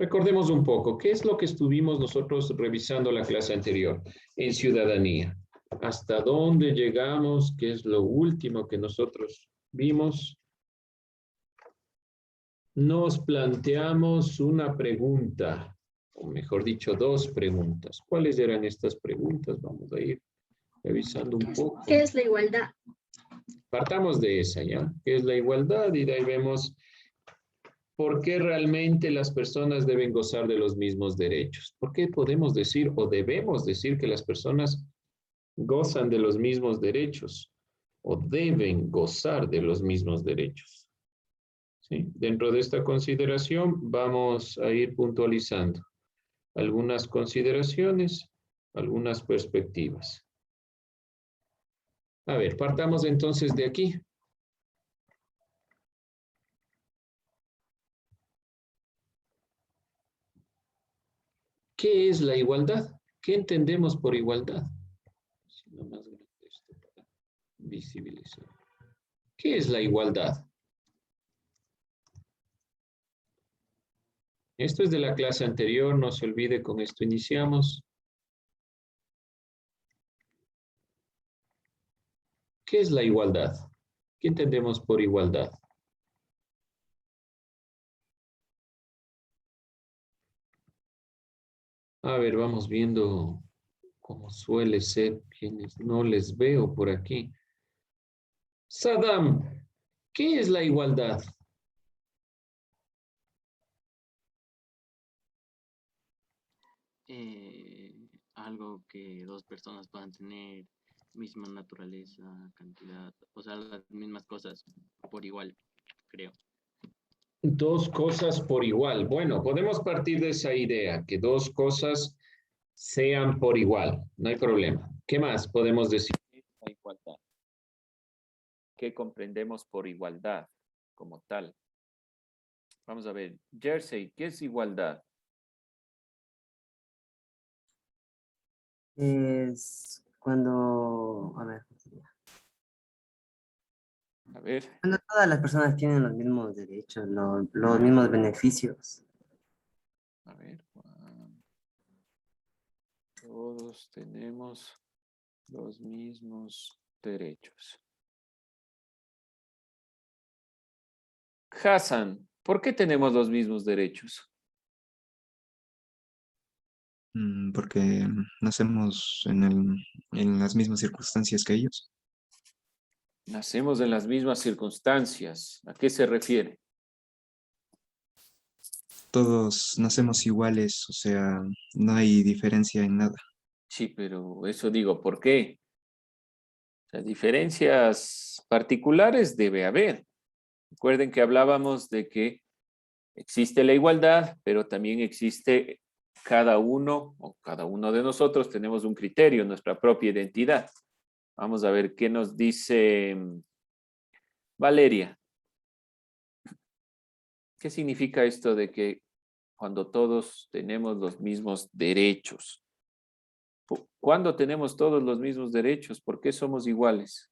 Recordemos un poco, ¿qué es lo que estuvimos nosotros revisando la clase anterior en ciudadanía? ¿Hasta dónde llegamos? ¿Qué es lo último que nosotros vimos? Nos planteamos una pregunta, o mejor dicho, dos preguntas. ¿Cuáles eran estas preguntas? Vamos a ir revisando un poco. ¿Qué es la igualdad? Partamos de esa, ¿ya? ¿Qué es la igualdad? Y de ahí vemos por qué realmente las personas deben gozar de los mismos derechos. ¿Por qué podemos decir o debemos decir que las personas gozan de los mismos derechos o deben gozar de los mismos derechos? ¿Sí? Dentro de esta consideración vamos a ir puntualizando algunas consideraciones, algunas perspectivas. A ver, partamos entonces de aquí. ¿Qué es la igualdad? ¿Qué entendemos por igualdad? Más grande esto para visibilizar. ¿Qué es la igualdad? Esto es de la clase anterior, no se olvide, con esto iniciamos. ¿Qué es la igualdad? ¿Qué entendemos por igualdad? A ver, vamos viendo cómo suele ser, quienes no les veo por aquí. Saddam, ¿qué es la igualdad? Algo que dos personas puedan tener misma naturaleza, cantidad, o sea, las mismas cosas por igual, creo. Dos cosas por igual. Bueno, podemos partir de esa idea, que dos cosas sean por igual. No hay problema. ¿Qué más podemos decir? La igualdad. ¿Qué comprendemos por igualdad como tal? Vamos a ver. Jersey, ¿qué es igualdad? Es cuando, A ver. cuando todas las personas tienen los mismos derechos, los mismos beneficios. A ver. Todos tenemos los mismos derechos. Hassan, ¿por qué tenemos los mismos derechos? Porque nacemos en las mismas circunstancias que ellos. Nacemos en las mismas circunstancias. ¿A qué se refiere? Todos nacemos iguales, o sea, no hay diferencia en nada. Sí, pero eso digo, ¿por qué? Las diferencias particulares debe haber. Recuerden que hablábamos de que existe la igualdad, pero también existe cada uno o cada uno de nosotros tenemos un criterio, nuestra propia identidad. Vamos a ver qué nos dice Valeria. ¿Qué significa esto de que cuando todos tenemos los mismos derechos? ¿Cuándo tenemos todos los mismos derechos? ¿Por qué somos iguales?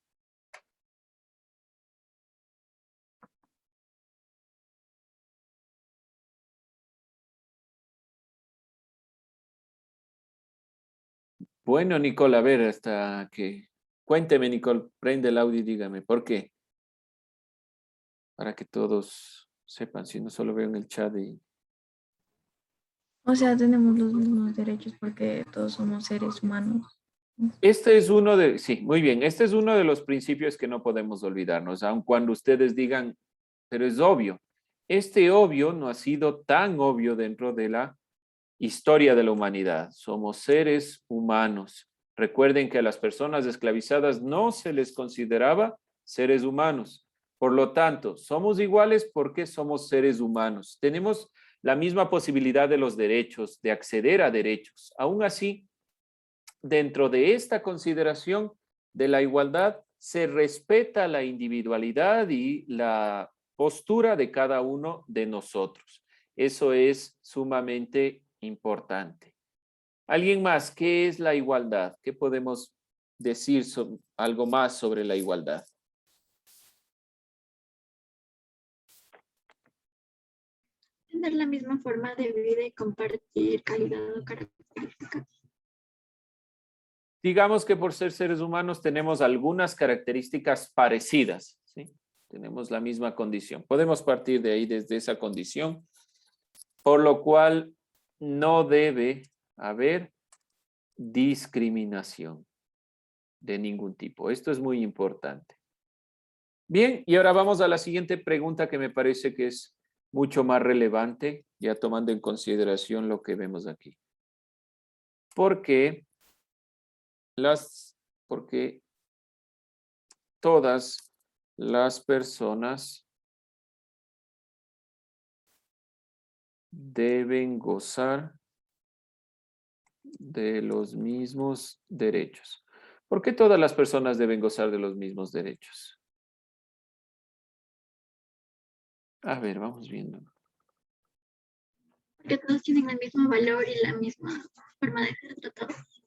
Bueno, Nicole, a ver, hasta que... Cuénteme, Nicole, prende el audio y dígame, ¿por qué? Para que todos sepan, si no solo veo en el chat y... O sea, tenemos los mismos derechos porque todos somos seres humanos. Este es uno de... Sí, muy bien. Este es uno de los principios que no podemos olvidarnos, aun cuando ustedes digan, pero es obvio. Este obvio no ha sido tan obvio dentro de la historia de la humanidad. Somos seres humanos. Recuerden que a las personas esclavizadas no se les consideraba seres humanos. Por lo tanto, somos iguales porque somos seres humanos. Tenemos la misma posibilidad de los derechos, de acceder a derechos. Aún así, dentro de esta consideración de la igualdad, se respeta la individualidad y la postura de cada uno de nosotros. Eso es sumamente importante. ¿Alguien más? ¿Qué es la igualdad? ¿Qué podemos decir algo más sobre la igualdad? tener la misma forma de vida y compartir calidad o características. Digamos que por ser seres humanos tenemos algunas características parecidas, ¿sí? Tenemos la misma condición. Podemos partir de ahí desde esa condición, por lo cual no debe haber discriminación de ningún tipo. Esto es muy importante. Bien, y ahora vamos a la siguiente pregunta que me parece que es mucho más relevante, ya tomando en consideración lo que vemos aquí. Porque todas las personas deben gozar de los mismos derechos. ¿Por qué todas las personas deben gozar de los mismos derechos? A ver, vamos viendo. Porque todos tienen el mismo valor y la misma forma de ser tratados.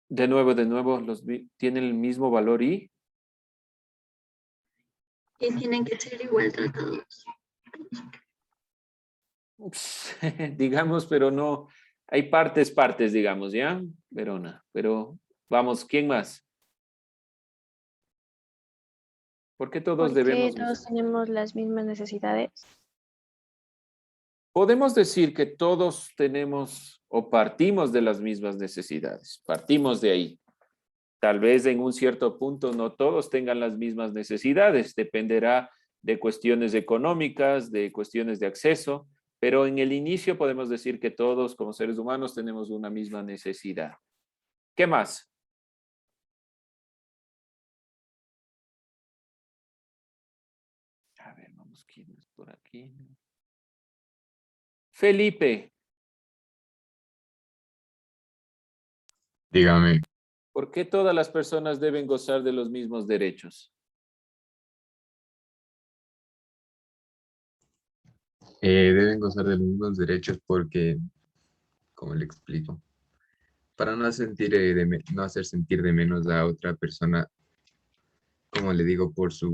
De nuevo, tienen el mismo valor y Y tienen que ser igual tratados. ups, digamos, pero no, hay partes, digamos, ¿ya? Verona, pero vamos, ¿quién más? ¿Por qué todos Porque debemos todos gozar? tenemos las mismas necesidades. Podemos decir que todos tenemos o partimos de las mismas necesidades, partimos de ahí. Tal vez en un cierto punto no todos tengan las mismas necesidades, dependerá de cuestiones económicas, de cuestiones de acceso, pero en el inicio podemos decir que todos como seres humanos tenemos una misma necesidad. ¿Qué más? A ver, vamos, ¿quién es por aquí? Felipe, Dígame, ¿por qué todas las personas deben gozar de los mismos derechos? deben gozar de los mismos derechos porque, como le explico, para no sentir, no hacer sentir de menos a otra persona, como le digo, por su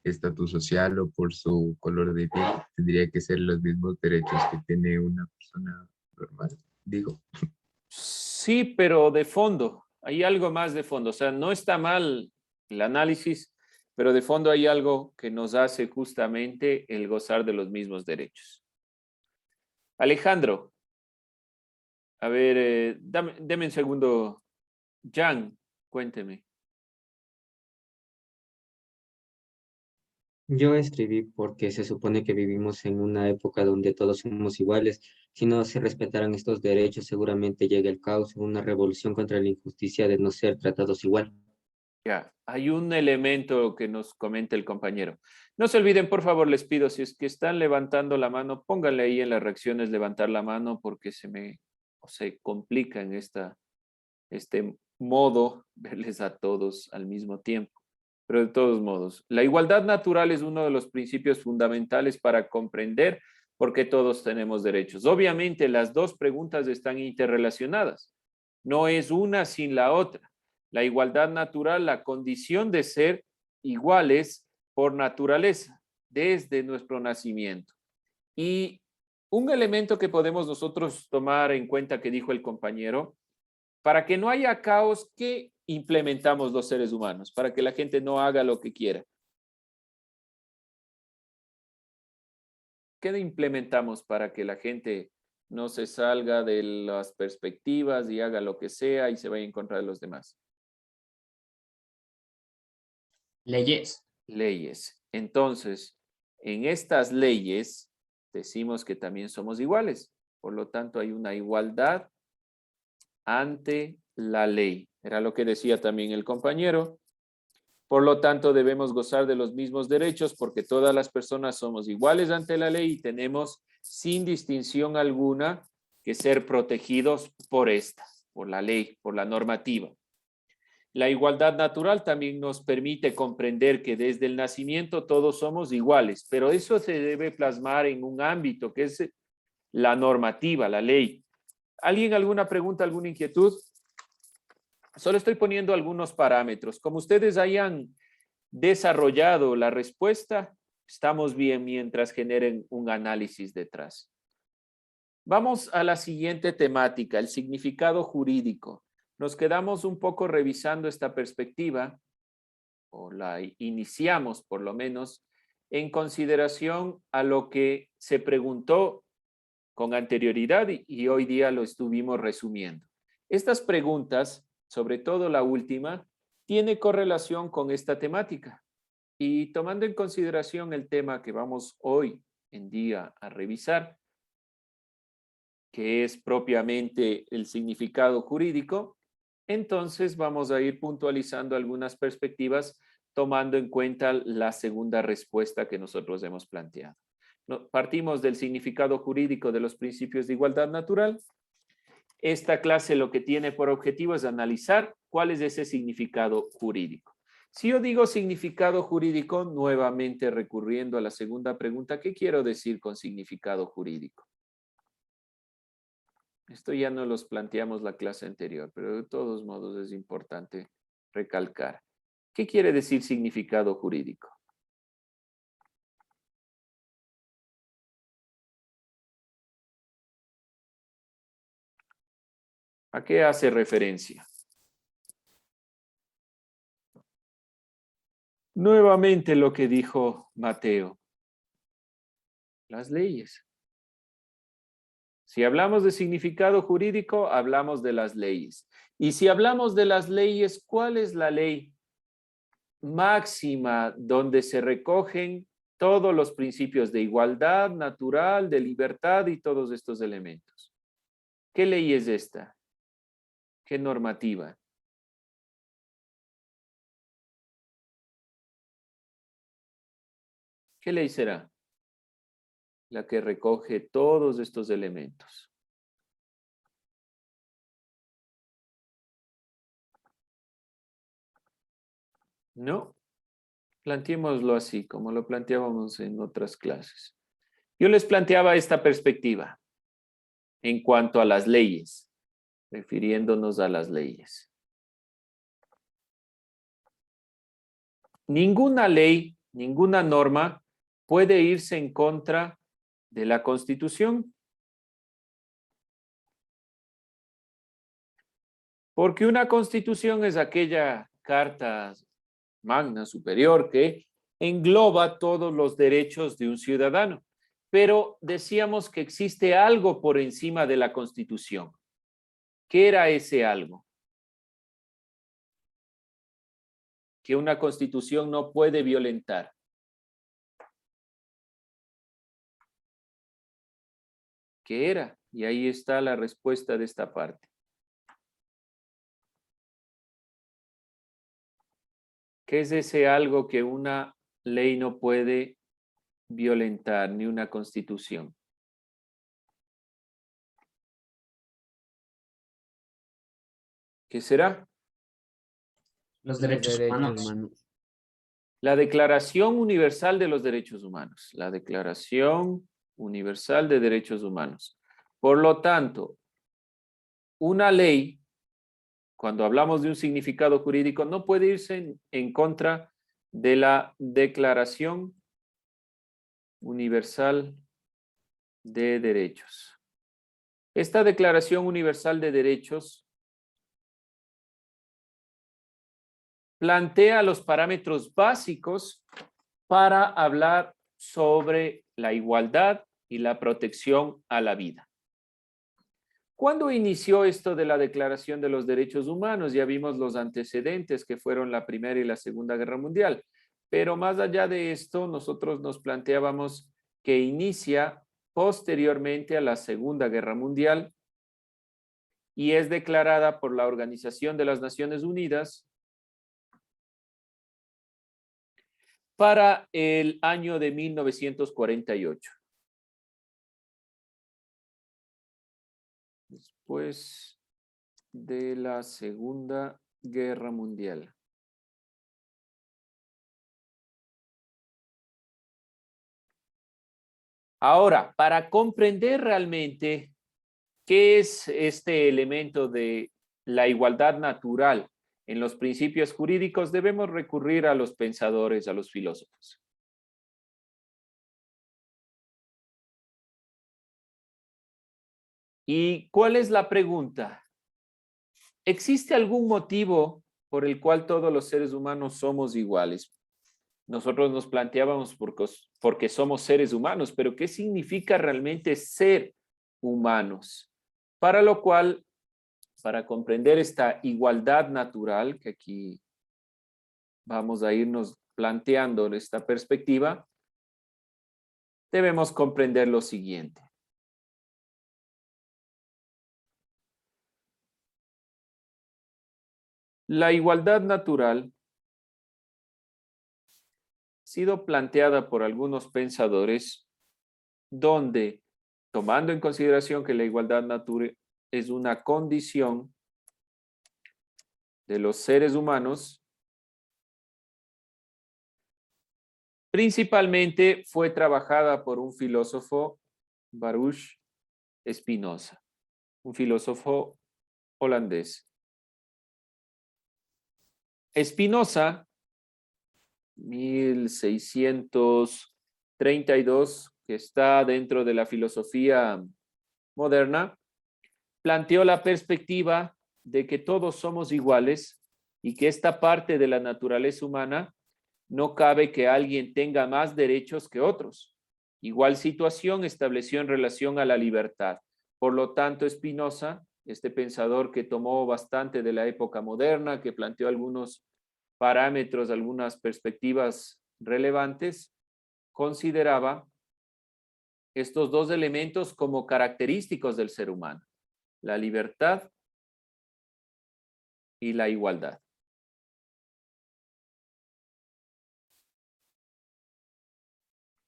estatus social o por su color de piel, tendría que ser los mismos derechos que tiene una persona normal, digo. Sí, pero de fondo, hay algo más de fondo. O sea, no está mal el análisis, pero de fondo hay algo que nos hace justamente el gozar de los mismos derechos. Alejandro, a ver, deme un segundo. Jan, cuénteme. Yo escribí porque se supone que vivimos en una época donde todos somos iguales. Si no se respetaran estos derechos, seguramente llega el caos, una revolución contra la injusticia de no ser tratados igual. Ya, hay un elemento que nos comenta el compañero. No se olviden, por favor, les pido, si es que están levantando la mano, pónganle ahí en las reacciones levantar la mano porque se complica en este modo verles a todos al mismo tiempo. Pero de todos modos, la igualdad natural es uno de los principios fundamentales para comprender por qué todos tenemos derechos. Obviamente, las dos preguntas están interrelacionadas. No es una sin la otra. La igualdad natural, la condición de ser iguales por naturaleza, desde nuestro nacimiento. Y un elemento que podemos nosotros tomar en cuenta que dijo el compañero, para que no haya caos, ¿qué implementamos los seres humanos? Para que la gente no haga lo que quiera. ¿Qué implementamos para que la gente no se salga de las perspectivas y haga lo que sea y se vaya en contra de los demás? Leyes. Leyes. Entonces, en estas leyes decimos que también somos iguales. Por lo tanto, hay una igualdad ante la ley. Era lo que decía también el compañero. Por lo tanto, debemos gozar de los mismos derechos porque todas las personas somos iguales ante la ley y tenemos, sin distinción alguna, que ser protegidos por por la ley, por la normativa. La igualdad natural también nos permite comprender que desde el nacimiento todos somos iguales, pero eso se debe plasmar en un ámbito que es la normativa, la ley. ¿Alguien alguna pregunta, alguna inquietud? Solo estoy poniendo algunos parámetros. Como ustedes hayan desarrollado la respuesta, Estamos bien mientras generen un análisis detrás. Vamos a la siguiente temática, el significado jurídico. Nos quedamos un poco revisando esta perspectiva, o la iniciamos por lo menos, en consideración a lo que se preguntó con anterioridad y hoy día lo estuvimos resumiendo. Estas preguntas, sobre todo la última, tiene correlación con esta temática. Y tomando en consideración el tema que vamos hoy en día a revisar, que es propiamente el significado jurídico, entonces vamos a ir puntualizando algunas perspectivas tomando en cuenta la segunda respuesta que nosotros hemos planteado. Partimos del significado jurídico de los principios de igualdad natural. Esta clase lo que tiene por objetivo es analizar cuál es ese significado jurídico. Si yo digo significado jurídico, nuevamente recurriendo a la segunda pregunta, ¿qué quiero decir con significado jurídico? Esto ya no los planteamos la clase anterior, pero de todos modos es importante recalcar. ¿Qué quiere decir significado jurídico? ¿A qué hace referencia? Nuevamente lo que dijo Mateo. Las leyes. Si hablamos de significado jurídico, hablamos de las leyes. Y si hablamos de las leyes, ¿cuál es la ley máxima donde se recogen todos los principios de igualdad natural, de libertad y todos estos elementos? ¿Qué ley es esta? ¿Qué normativa? ¿Qué ley será? La que recoge todos estos elementos. No, planteémoslo así, como lo planteábamos en otras clases. Yo les planteaba esta perspectiva en cuanto a las leyes, refiriéndonos a las leyes. Ninguna ley, ninguna norma puede irse en contra de la Constitución. Porque una Constitución es aquella carta magna superior que engloba todos los derechos de un ciudadano. Pero decíamos que existe algo por encima de la Constitución. ¿Qué era ese algo? Que una Constitución no puede violentar. ¿Qué era? Y ahí está la respuesta de esta parte. ¿Qué es ese algo que una ley no puede violentar, ni una Constitución? ¿Qué será? Los derechos humanos. La Declaración Universal de los Derechos Humanos. La Declaración Universal de Derechos Humanos. Por lo tanto, una ley, cuando hablamos de un significado jurídico, no puede irse en contra de la Declaración Universal de Derechos. Esta Declaración Universal de Derechos plantea los parámetros básicos para hablar sobre la igualdad y la protección a la vida. ¿Cuándo inició esto de la Declaración de los Derechos Humanos? Ya vimos los antecedentes que fueron la Primera y la Segunda Guerra Mundial. Pero más allá de esto, nosotros nos planteábamos que inicia posteriormente a la Segunda Guerra Mundial y es declarada por la Organización de las Naciones Unidas para el año de 1948. Después de la Segunda Guerra Mundial. Ahora, para comprender realmente qué es este elemento de la igualdad natural en los principios jurídicos, debemos recurrir a los pensadores, a los filósofos. ¿Y cuál es la pregunta? ¿Existe algún motivo por el cual todos los seres humanos somos iguales? Nosotros nos planteábamos porque somos seres humanos, pero ¿qué significa realmente ser humanos? Para lo cual, para comprender esta igualdad natural, que aquí vamos a irnos planteando esta perspectiva, debemos comprender lo siguiente. La igualdad natural ha sido planteada por algunos pensadores donde, tomando en consideración que la igualdad natural es una condición de los seres humanos, principalmente fue trabajada por un filósofo, Baruch Spinoza, un filósofo holandés. Spinoza, 1632, que está dentro de la filosofía moderna, planteó la perspectiva de que todos somos iguales y que esta parte de la naturaleza humana no cabe que alguien tenga más derechos que otros. Igual situación estableció en relación a la libertad. Por lo tanto, Spinoza, este pensador que tomó bastante de la época moderna, que planteó algunos parámetros, algunas perspectivas relevantes, consideraba estos dos elementos como característicos del ser humano: la libertad y la igualdad.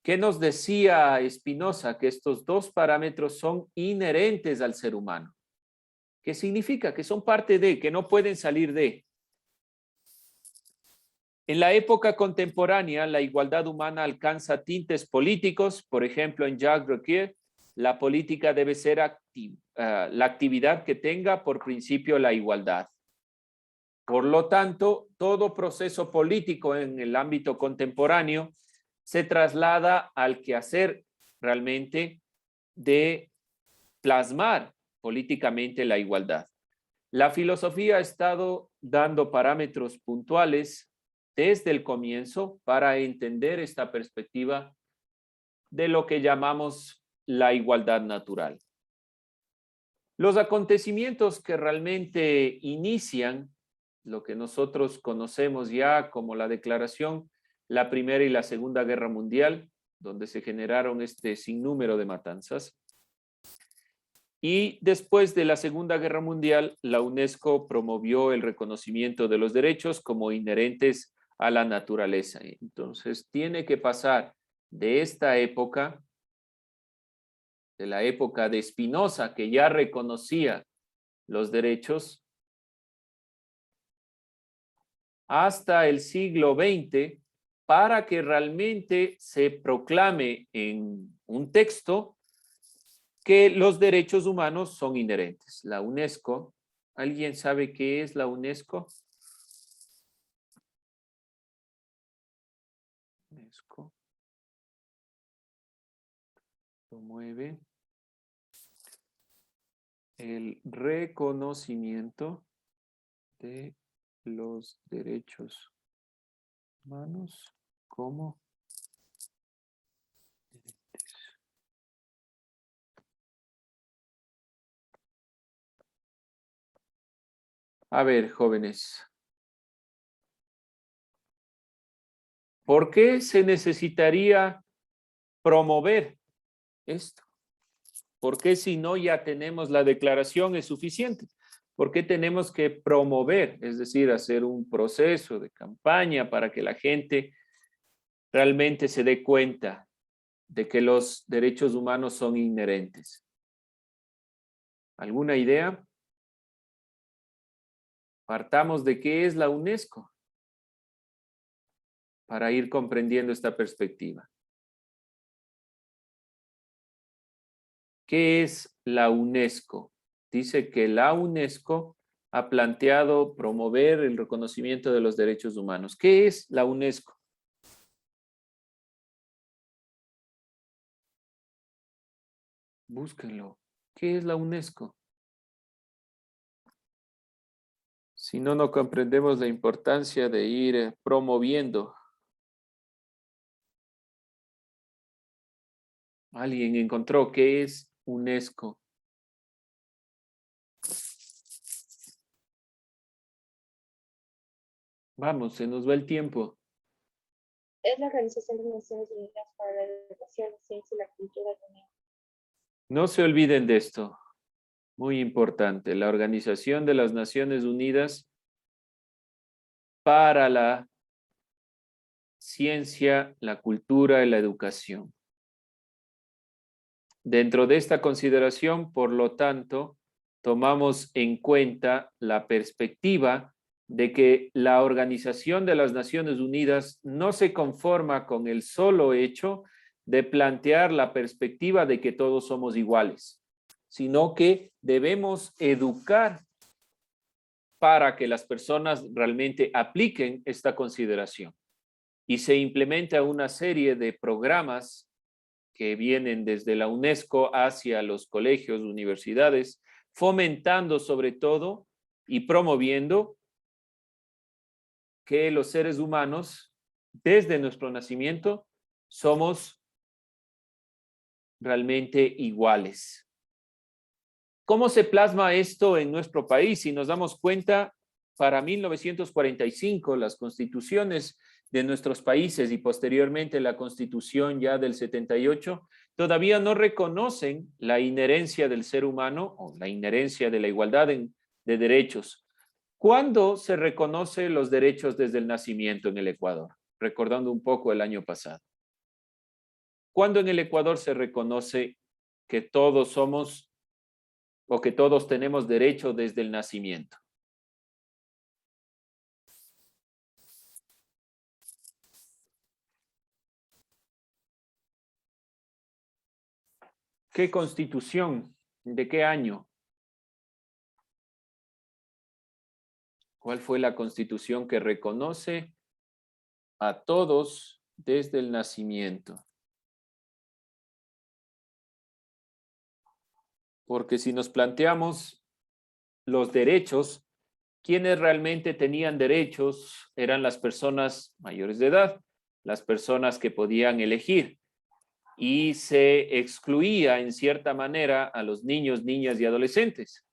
¿Qué nos decía Spinoza? Que estos dos parámetros son inherentes al ser humano. ¿Qué significa? Que son parte de, que no pueden salir de. En la época contemporánea, la igualdad humana alcanza tintes políticos. Por ejemplo, en Jacques Roquier, la política debe ser la actividad que tenga por principio la igualdad. Por lo tanto, todo proceso político en el ámbito contemporáneo se traslada al quehacer realmente de plasmar políticamente la igualdad. La filosofía ha estado dando parámetros puntuales desde el comienzo para entender esta perspectiva de lo que llamamos la igualdad natural. Los acontecimientos que realmente inician lo que nosotros conocemos ya como la declaración, la Primera y la Segunda Guerra Mundial, donde se generaron este sinnúmero de matanzas. Y después de la Segunda Guerra Mundial, la UNESCO promovió el reconocimiento de los derechos como inherentes a la naturaleza. Entonces, tiene que pasar de esta época, de la época de Spinoza, que ya reconocía los derechos, hasta el siglo XX, para que realmente se proclame en un texto que los derechos humanos son inherentes. La UNESCO, ¿alguien sabe qué es la UNESCO? UNESCO promueve el reconocimiento de los derechos humanos como inherentes. A ver, jóvenes, ¿por qué se necesitaría promover esto? ¿Por qué si no ya tenemos la declaración es suficiente? ¿Por qué tenemos que promover, es decir, hacer un proceso de campaña para que la gente realmente se dé cuenta de que los derechos humanos son inherentes? ¿Alguna idea? Partamos de qué es la UNESCO para ir comprendiendo esta perspectiva. ¿Qué es la UNESCO? Dice que la UNESCO ha planteado promover el reconocimiento de los derechos humanos. ¿Qué es la UNESCO? Búsquenlo. ¿Qué es la UNESCO? Si no, no comprendemos la importancia de ir promoviendo. ¿Alguien encontró qué es UNESCO? Vamos, se nos va el tiempo. Es la Organización de las Naciones Unidas para la Educación, la Ciencia y la Cultura de la Unión. No se olviden de esto. Muy importante. La Organización de las Naciones Unidas para la Ciencia, la Cultura y la Educación. Dentro de esta consideración, por lo tanto, tomamos en cuenta la perspectiva de que la Organización de las Naciones Unidas no se conforma con el solo hecho de plantear la perspectiva de que todos somos iguales, sino que debemos educar para que las personas realmente apliquen esta consideración. Y se implementa una serie de programas que vienen desde la UNESCO hacia los colegios, universidades, fomentando sobre todo y promoviendo que los seres humanos, desde nuestro nacimiento, somos realmente iguales. ¿Cómo se plasma esto en nuestro país? Si nos damos cuenta, para 1945, las constituciones de nuestros países y posteriormente la constitución ya del 78, todavía no reconocen la inherencia del ser humano o la inherencia de la igualdad de derechos. ¿Cuándo se reconoce los derechos desde el nacimiento en el Ecuador? Recordando un poco el año pasado. ¿Cuándo en el Ecuador se reconoce que todos somos o que todos tenemos derecho desde el nacimiento? ¿Qué constitución? ¿De qué año? ¿Cuál fue la constitución que reconoce a todos desde el nacimiento? Porque si nos planteamos los derechos, quienes realmente tenían derechos eran las personas mayores de edad, las personas que podían elegir, y se excluía en cierta manera a los niños, niñas y adolescentes.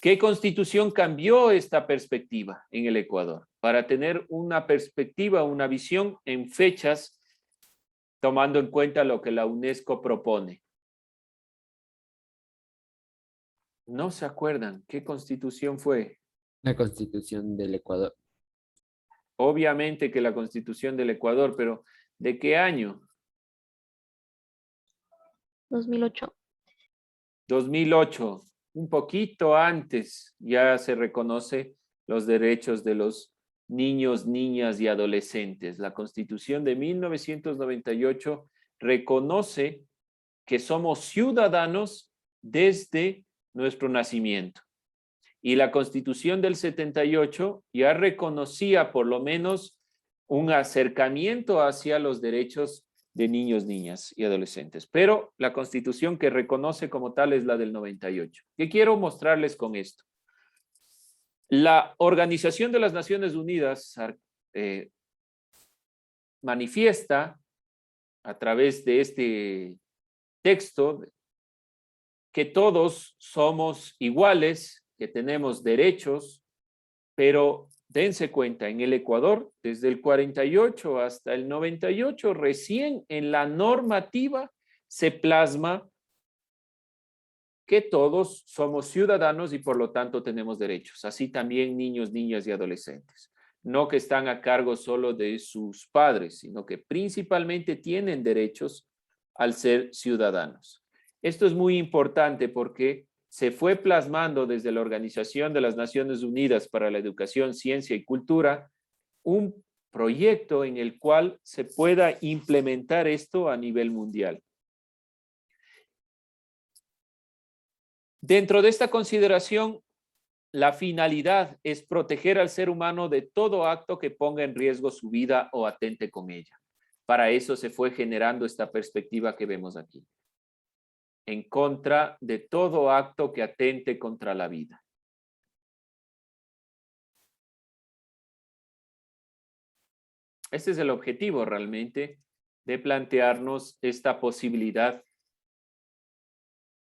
¿Qué constitución cambió esta perspectiva en el Ecuador? Para tener una perspectiva, una visión en fechas, tomando en cuenta lo que la UNESCO propone. ¿No se acuerdan qué constitución fue? La Constitución del Ecuador. Obviamente que la Constitución del Ecuador, pero ¿de qué año? 2008. 2008. Un poquito antes ya se reconoce los derechos de los niños, niñas y adolescentes. La Constitución de 1998 reconoce que somos ciudadanos desde nuestro nacimiento. Y la Constitución del 78 ya reconocía por lo menos un acercamiento hacia los derechos de niños, niñas y adolescentes. Pero la Constitución que reconoce como tal es la del 98. ¿Qué quiero mostrarles con esto? La Organización de las Naciones Unidas manifiesta a través de este texto que todos somos iguales, que tenemos derechos, pero dense cuenta, en el Ecuador, desde el 48 hasta el 98, recién en la normativa se plasma que todos somos ciudadanos y por lo tanto tenemos derechos. Así también niños, niñas y adolescentes. No que están a cargo solo de sus padres, sino que principalmente tienen derechos al ser ciudadanos. Esto es muy importante porque se fue plasmando desde la Organización de las Naciones Unidas para la Educación, Ciencia y Cultura un proyecto en el cual se pueda implementar esto a nivel mundial. Dentro de esta consideración, la finalidad es proteger al ser humano de todo acto que ponga en riesgo su vida o atente con ella. Para eso se fue generando esta perspectiva que vemos aquí. en contra de todo acto que atente contra la vida. Este es el objetivo realmente de plantearnos esta posibilidad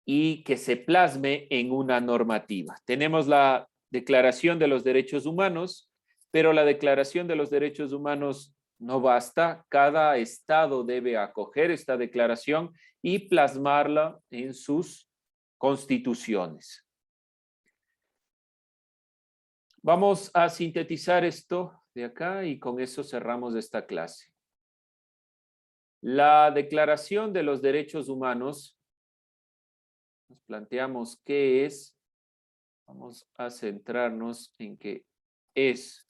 y que se plasme en una normativa. Tenemos la Declaración de los Derechos Humanos, pero la Declaración de los Derechos Humanos no basta. Cada estado debe acoger esta declaración y plasmarla en sus constituciones. Vamos a sintetizar esto de acá y con eso cerramos esta clase. La Declaración de los Derechos Humanos, nos planteamos qué es. Vamos a centrarnos en que es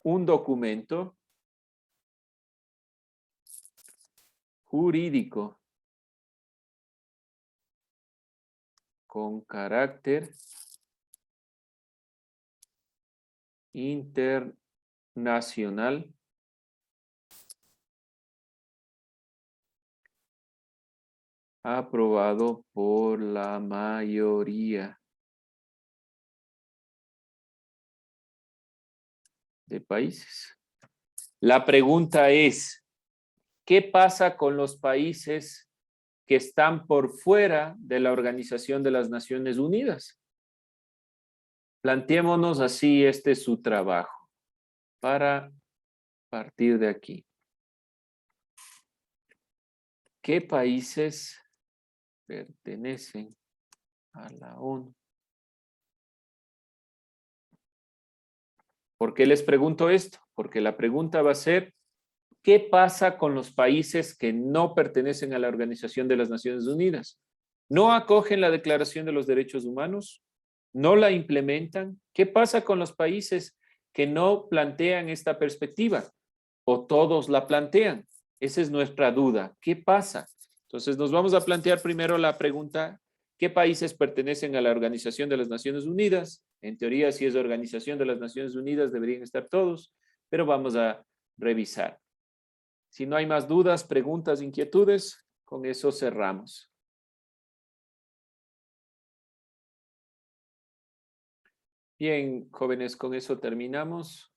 un documento jurídico con carácter internacional aprobado por la mayoría de países. La pregunta es, ¿qué pasa con los países que están por fuera de la Organización de las Naciones Unidas? Planteémonos así, este es su trabajo para partir de aquí. ¿Qué países pertenecen a la ONU? ¿Por qué les pregunto esto? Porque la pregunta va a ser, ¿qué pasa con los países que no pertenecen a la Organización de las Naciones Unidas? ¿No acogen la Declaración de los Derechos Humanos? ¿No la implementan? ¿Qué pasa con los países que no plantean esta perspectiva? ¿O todos la plantean? Esa es nuestra duda. ¿Qué pasa? Entonces nos vamos a plantear primero la pregunta, ¿qué países pertenecen a la Organización de las Naciones Unidas? En teoría, si es la Organización de las Naciones Unidas, deberían estar todos, pero vamos a revisar. Si no hay más dudas, preguntas, inquietudes, con eso cerramos. Bien, jóvenes, con eso terminamos.